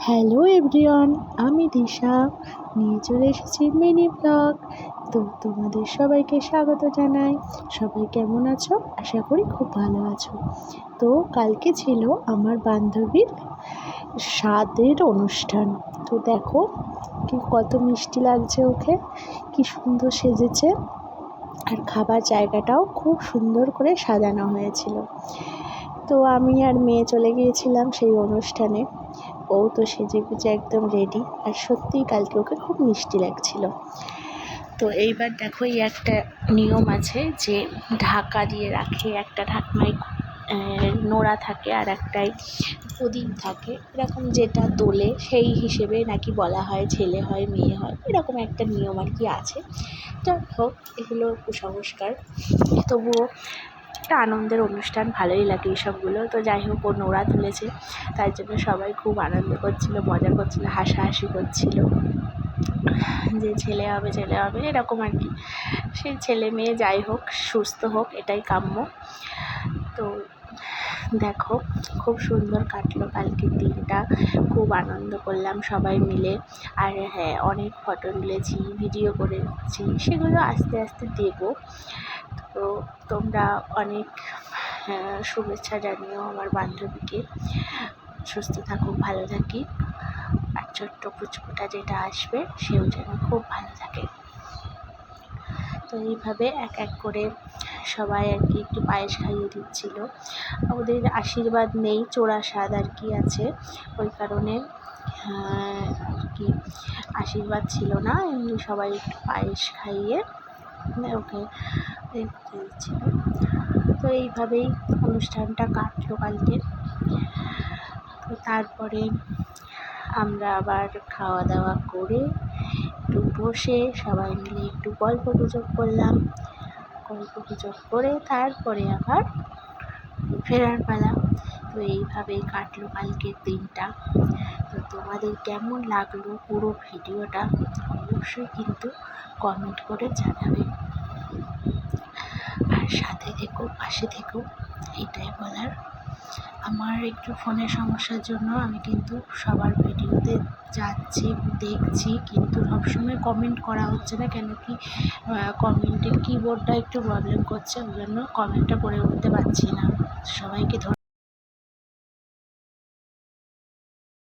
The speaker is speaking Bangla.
হ্যালো এভরিওয়ান, আমি দিশা নিয়ে চলে এসেছি মিনি ব্লগ। তো তোমাদের সবাইকে স্বাগত জানাই। সবাই কেমন আছো? আশা করি খুব ভালো আছো। তো কালকে ছিল আমার বান্ধবীর স্বাদের অনুষ্ঠান। তো দেখো কি কত মিষ্টি লাগছে ওকে, কি সুন্দর সেজেছে। আর খাবার জায়গাটাও খুব সুন্দর করে সাজানো হয়েছিল। তো আমি আর মেয়ে চলে গিয়েছিলাম সেই অনুষ্ঠানে। ও তো সেজেগুজে একদম রেডি, আর সত্যিই কালকে ওকে খুব মিষ্টি লাগছিল। তো এইবার দেখো, এই একটা নিয়ম আছে যে ঢাকা দিয়ে রাখে, একটা ঢাকনায় নোড়া থাকে আর একটাই প্রদীপ থাকে, এরকম যেটা তোলে সেই হিসেবে নাকি বলা হয় ছেলে হয় মেয়ে হয়, এরকম একটা নিয়ম আর কি আছে। যাই হোক, এগুলো কুসংস্কার, তবুও একটা আনন্দের অনুষ্ঠান, ভালোই লাগে এসবগুলো। তো যাই হোক, ও নোড়া তুলেছে, তার জন্য সবাই খুব আনন্দ করছিল, মজা করছিল, হাসাহাসি করছিল যে ছেলে হবে ছেলে হবে এরকম আর কি। সেই ছেলে মেয়ে যাই হোক, সুস্থ হোক, এটাই কাম্য। তো দেখো, খুব সুন্দর কাটলো কালকের দিনটা, খুব আনন্দ করলাম সবাই মিলে। আর হ্যাঁ, অনেক ফটো তুলেছি, ভিডিও করেছি, সেগুলো আস্তে আস্তে দেবো। তো তোমরা অনেক শুভেচ্ছা জানিও আমার বান্ধবীকে। সুস্থ থাকুক, ভালো থাকি, আর ছোট্ট পুচকুটা যেটা আসবে সেও যেন খুব ভালো থাকে। তো এইভাবে এক এক করে সবাই আর কি একটু পায়েস খাইয়ে দিচ্ছিল। ওদের আশীর্বাদ নেই, চোরা স্বাদ আর কি আছে, ওই কারণে আর কি আশীর্বাদ ছিল না, এমনি সবাই একটু পায়েস খাইয়ে ওকে দিচ্ছিল। তো এইভাবেই অনুষ্ঠানটা কাটলো কালকে। তো তারপরে আমরা আবার খাওয়া দাওয়া করে একটু বসে সবাই মিলে একটু গল্প গুজব করলাম। গল্প গুজব করে তারপরে আবার ফেরার পালা। তো এইভাবেই কাটলো কালকের দিনটা। তো তোমাদের কেমন লাগলো পুরো ভিডিওটা অবশ্যই কিন্তু কমেন্ট করে জানাবে, আর সাথে থেকো, পাশে থেকো, এটাই বলার। আমার একটু ফোনের সমস্যার জন্য আমি কিন্তু সবার ভিডিওতে যাচ্ছি, দেখছি, কিন্তু সবসময় কমেন্ট করা হচ্ছে না, কেন কি কমেন্টের কিবোর্ডটা একটু প্রবলেম করছে, ওই জন্য কমেন্টটা করে উঠতে পারছি না। সবাইকে